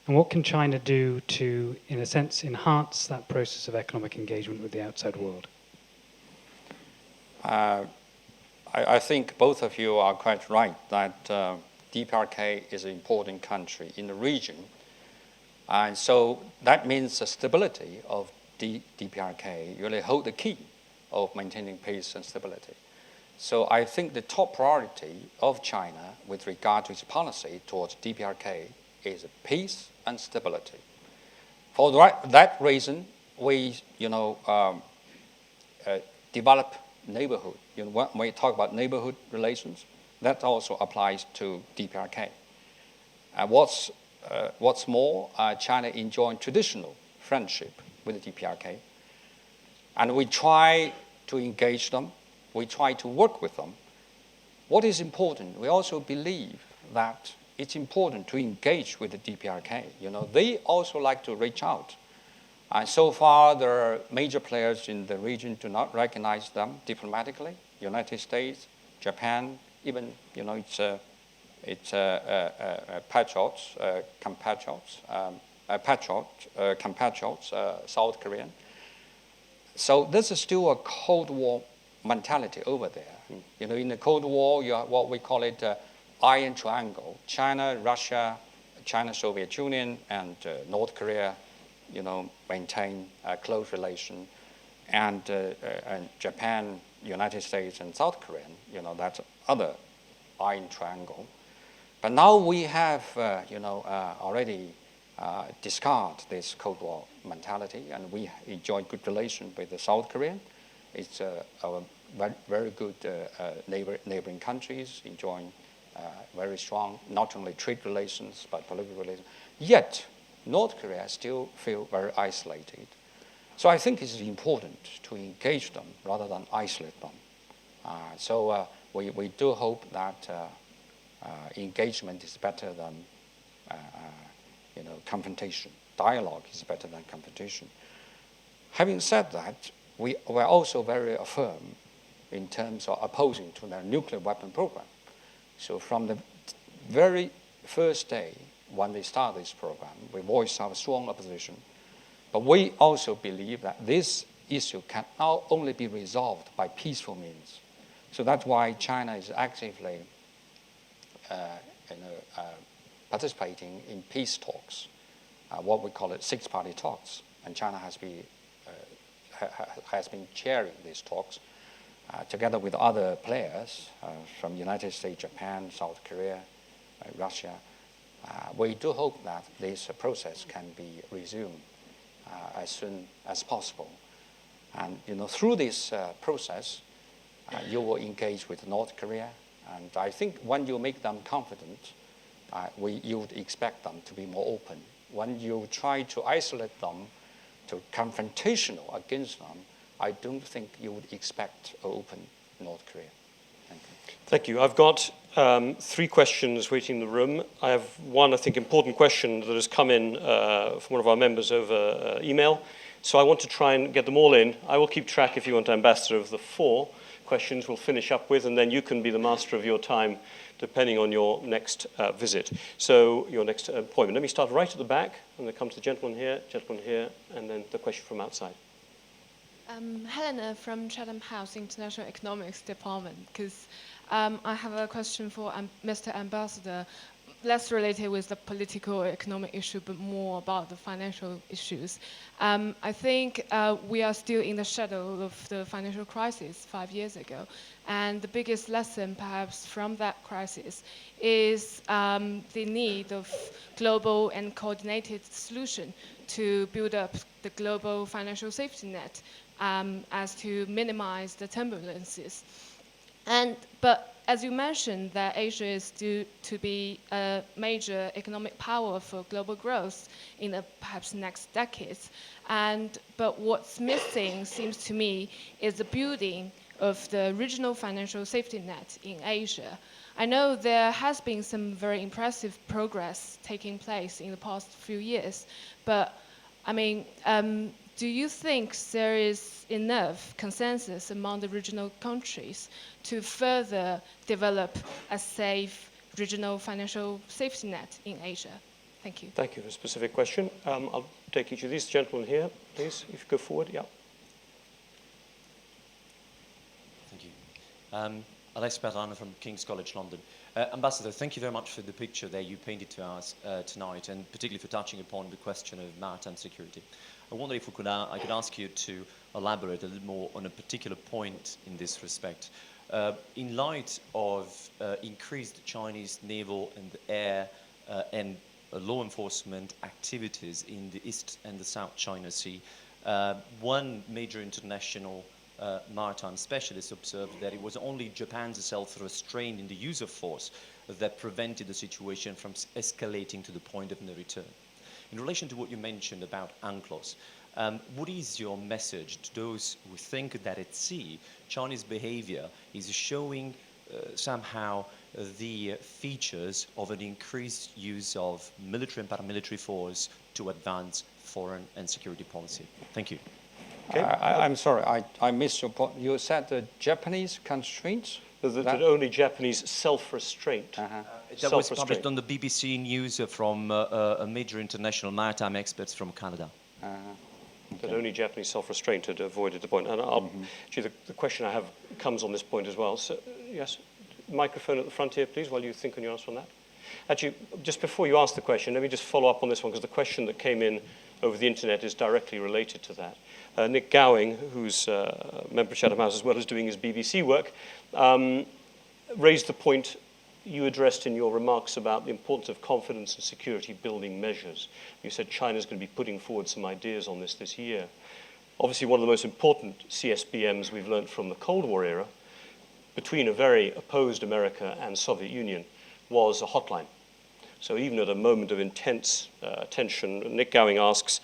And what can China do to, in a sense, enhance that process of economic engagement with the outside world? I think both of you are quite right that DPRK is an important country in the region. And so that means the stability of DPRK really hold the key of maintaining peace and stability. So I think the top priority of China with regard to its policy towards DPRK is peace and stability. For that reason, we develop neighborhood. When we talk about neighborhood relations, that also applies to DPRK. What's more, China enjoys traditional friendship with the DPRK, and we try to engage them. We try to work with them. What is important, we also believe that it's important to engage with the DPRK. They also like to reach out. So far, there are major players in the region do not recognize them diplomatically. United States, Japan, even it's compatriots, South Korean. So this is still a Cold War mentality over there. In the Cold War, you have what we call it Iron Triangle: China, Russia, China, Soviet Union, and North Korea. Maintain a close relation, and Japan, United States, and South Korea. That's other Iron Triangle. But now we have, already discarded this Cold War mentality, and we enjoy good relations with the South Korean. It's our very good neighboring countries, enjoying very strong, not only trade relations, but political relations. Yet, North Korea still feel very isolated. So I think it's important to engage them rather than isolate them. So we do hope that engagement is better than confrontation. Dialogue is better than confrontation. Having said that, we were also very firm in terms of opposing to their nuclear weapon program. So from the very first day when they started this program, we voiced our strong opposition. But we also believe that this issue can not only be resolved by peaceful means. So that's why China is actively participating in peace talks, what we call it six-party talks. And China has been chairing these talks together with other players from United States, Japan, South Korea, Russia. We do hope that this process can be resumed as soon as possible. And through this process, you will engage with North Korea. And I think when you make them confident, you would expect them to be more open. When you try to isolate them, to confrontational against them, I don't think you would expect an open North Korea. Thank you. Thank you. I've got 3 questions waiting in the room. I have one, I think, important question that has come in from one of our members over email. So I want to try and get them all in. I will keep track, if you want, Ambassador, of the 4 questions we'll finish up with, and then you can be the master of your time depending on your next visit. So your next appointment. Let me start right at the back, and then come to the gentleman here, and then the question from outside. Helena from Chatham House International Economics Department, because I have a question for Mr. Ambassador, less related with the political or economic issue, but more about the financial issues. I think we are still in the shadow of the financial crisis 5 years ago. And the biggest lesson perhaps from that crisis is the need of global and coordinated solution to build up the global financial safety net as to minimize the turbulences. But as you mentioned, that Asia is due to be a major economic power for global growth in the perhaps next decades. But what's missing, seems to me, is the building of the regional financial safety net in Asia. I know there has been some very impressive progress taking place in the past few years, but I mean, do you think there is enough consensus among the regional countries to further develop a safe regional financial safety net in Asia? Thank you. Thank you for a specific question. I'll take each of these. Gentlemen here, please, if you go forward. Yeah. Thank you. Alex Perrane from King's College London. Ambassador, thank you very much for the picture that you painted to us tonight, and particularly for touching upon the question of maritime security. I wonder if I could ask you to elaborate a little more on a particular point in this respect. In light of increased Chinese naval and air and law enforcement activities in the East and the South China Sea, one major international maritime specialist observed that it was only Japan's self-restraint in the use of force that prevented the situation from escalating to the point of no return. In relation to what you mentioned about UNCLOS, what is your message to those who think that at sea Chinese behavior is showing somehow the features of an increased use of military and paramilitary force to advance foreign and security policy? Thank you. Okay. I'm sorry, I missed your point. You said the Japanese constraints? That only Japanese self-restraint. That was published on the BBC News from a major international maritime experts from Canada. Okay. That only Japanese self-restraint had avoided the point. And actually, the question I have comes on this point as well. So, yes, microphone at the front here, please, while you think on your answer on that. Actually, just before you ask the question, let me just follow up on this one, because the question that came in over the internet is directly related to that. Nick Gowing, who's a member of Chatham House as well as doing his BBC work, raised the point you addressed in your remarks about the importance of confidence and security building measures. You said China's going to be putting forward some ideas on this year. Obviously, one of the most important CSBMs we've learned from the Cold War era, between a very opposed America and Soviet Union, was a hotline. So even at a moment of intense tension, Nick Gowing asks,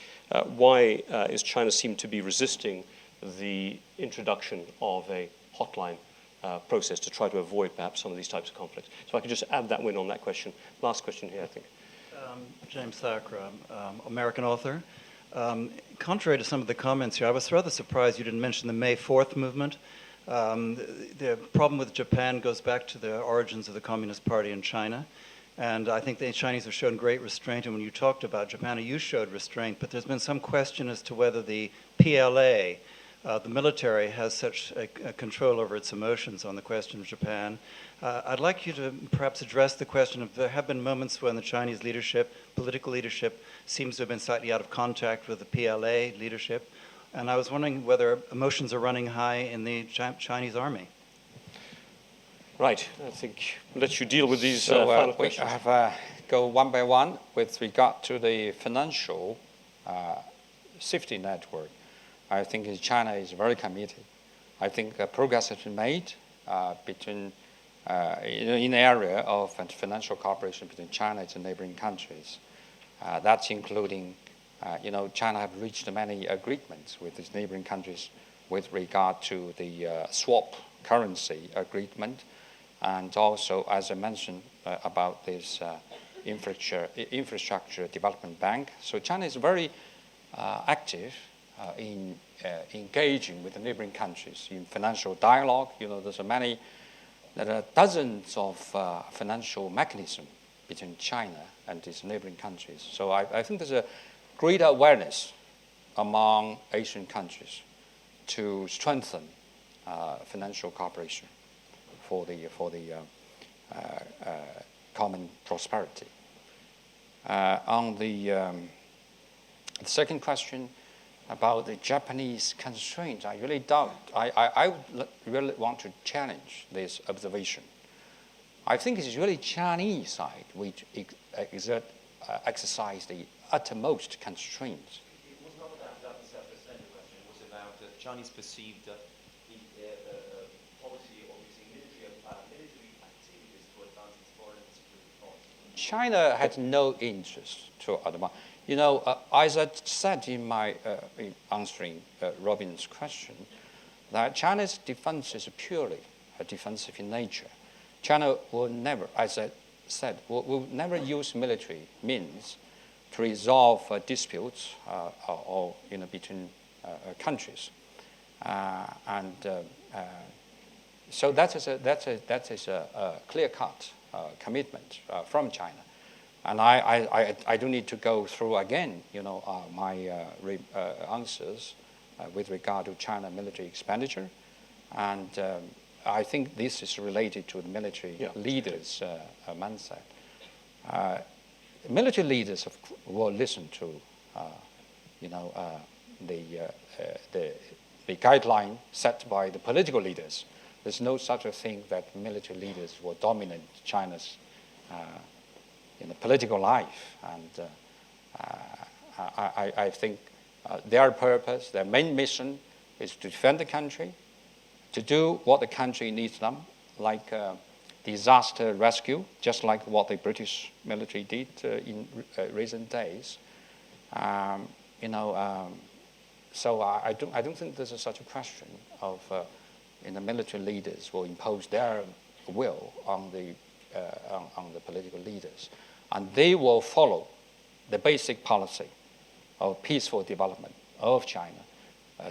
why is China seem to be resisting the introduction of a hotline process to try to avoid perhaps some of these types of conflicts? So I could just add that win on that question. Last question here, I think. James Thackeray, American author. Contrary to some of the comments here, I was rather surprised you didn't mention the May 4th movement. The problem with Japan goes back to the origins of the Communist Party in China. And I think the Chinese have shown great restraint. And when you talked about Japan, you showed restraint. But there's been some question as to whether the PLA, the military, has such a control over its emotions on the question of Japan. I'd like you to perhaps address the question of, there have been moments when the Chinese leadership, political leadership, seems to have been slightly out of contact with the PLA leadership. And I was wondering whether emotions are running high in the Chinese army. Right, I think I'll let you deal with these final questions. I have go one by one with regard to the financial safety network. I think China is very committed. I think progress has been made between in the area of financial cooperation between China and its neighboring countries. That's including, China have reached many agreements with its neighboring countries with regard to the swap currency agreement. And also, as I mentioned, about this infrastructure development bank. So China is very active in engaging with the neighboring countries in financial dialogue. There are dozens of financial mechanisms between China and its neighboring countries. So I think there's a great awareness among Asian countries to strengthen financial cooperation for the common prosperity. On the second question about the Japanese constraints, I really doubt. I would really want to challenge this observation. I think it's really Chinese side which exercise the utmost constraints. It was not about that self-restraint question. It was about the Chinese perceived policy of using military and paramilitary activities to advance its foreign and security policy. China had no interest to advance. As I said in my answering Robin's question, that China's defense is purely defensive in nature. China will never, as I said, will never use military means to resolve disputes between countries, so that is a clear-cut commitment from China, and I do need to go through again, my answers with regard to China military expenditure, and I think this is related to the military leaders' mindset. Military leaders will listen to, the guideline set by the political leaders. There's no such a thing that military leaders will dominate China's political life. And I think their purpose, their main mission is to defend the country, to do what the country needs them, like disaster rescue, just like what the British military did in recent days. So I don't think there's such a question of the military leaders will impose their will on the political leaders, and they will follow the basic policy of peaceful development of China.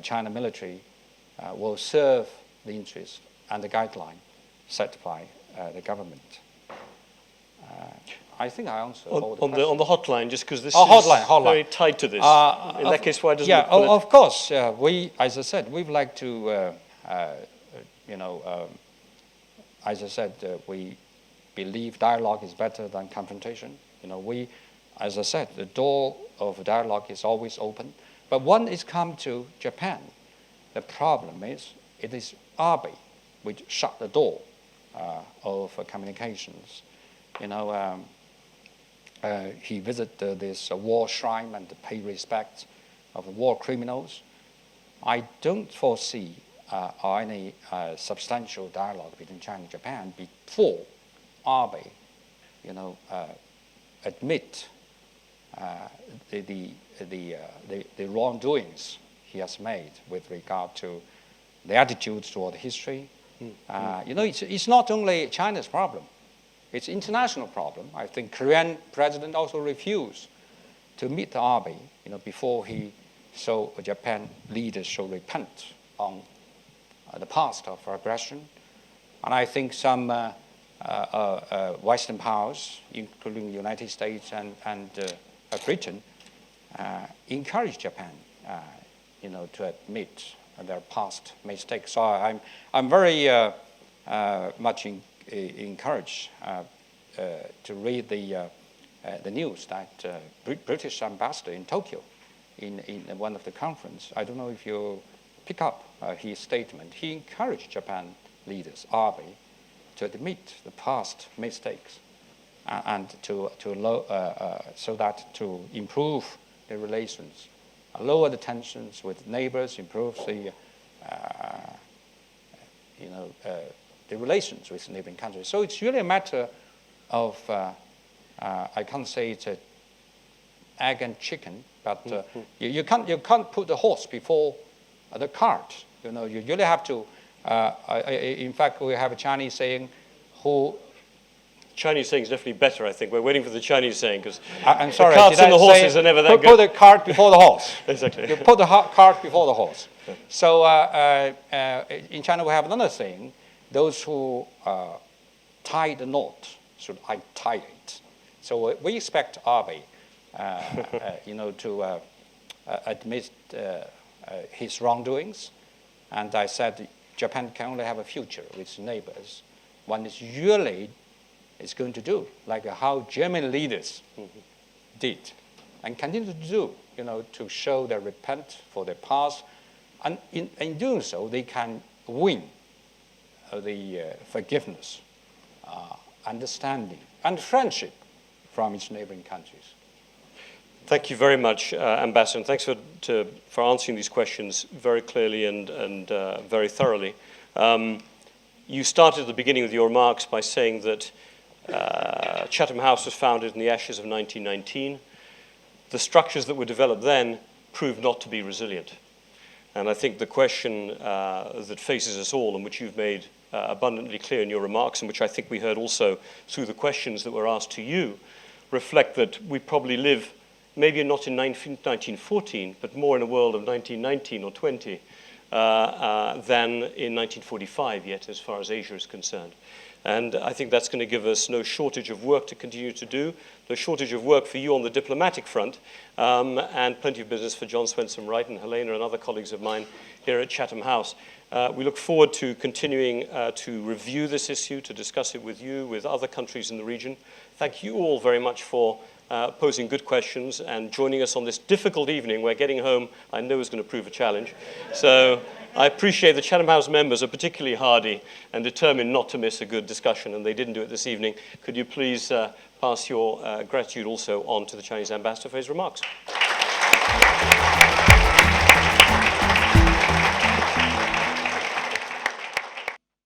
China military will serve the interests and the guideline set by the government. I think I answered all the questions. On the hotline, just because this hotline. very tied to this. In that case, why doesn't it? Of course. We, as I said, we'd like to, as I said, we believe dialogue is better than confrontation. As I said, the door of dialogue is always open. But when it's come to Japan, the problem is it is Abe which shut the door of communications. He visited this war shrine and paid respect of war criminals. I don't foresee any substantial dialogue between China and Japan before Abe, admit the wrongdoings he has made with regard to the attitudes toward history. It's not only China's problem. It's an international problem. I think Korean president also refused to meet Abe, before Japan leaders should repent on the past of aggression. And I think some Western powers, including the United States and Britain, encourage Japan, to admit their past mistakes. So I'm very much encouraged to read the news that British ambassador in Tokyo, in one of the conference, I don't know if you pick up his statement. He encouraged Japan leaders, Abe, to admit the past mistakes and so that to improve the relations, lower the tensions with neighbors, improve the relations with neighboring countries. So it's really a matter of I can't say it's an egg and chicken, but you can't put the horse before the cart. You really have to. In fact, we have a Chinese saying, Chinese saying is definitely better, I think. We're waiting for the Chinese saying, because I'm sorry, the carts and the horses are never that good. Put the cart before the horse. Exactly. You put the cart before the horse. So in China we have another saying, those who tie the knot should untie it. So we expect Abe, to admit his wrongdoings. And I said Japan can only have a future with its neighbors. One is really going to do, like how German leaders did and continue to do, to show their repent for their past. And in doing so, they can win the forgiveness, understanding, and friendship from its neighboring countries. Thank you very much, Ambassador, and thanks for answering these questions very clearly and very thoroughly. You started at the beginning of your remarks by saying that Chatham House was founded in the ashes of 1919. The structures that were developed then proved not to be resilient. And I think the question that faces us all, and which you've made abundantly clear in your remarks, and which I think we heard also through the questions that were asked to you, reflect that we probably live maybe not in 1914, but more in a world of 1919 or 20 than in 1945 yet, as far as Asia is concerned. And I think that's going to give us no shortage of work to continue to do, no shortage of work for you on the diplomatic front, and plenty of business for John Swenson Wright and Helena and other colleagues of mine here at Chatham House. We look forward to continuing to review this issue, to discuss it with you, with other countries in the region. Thank you all very much for posing good questions and joining us on this difficult evening where getting home I know is going to prove a challenge. So I appreciate the Chatham House members are particularly hardy and determined not to miss a good discussion, and they didn't do it this evening. Could you please pass your gratitude also on to the Chinese ambassador for his remarks?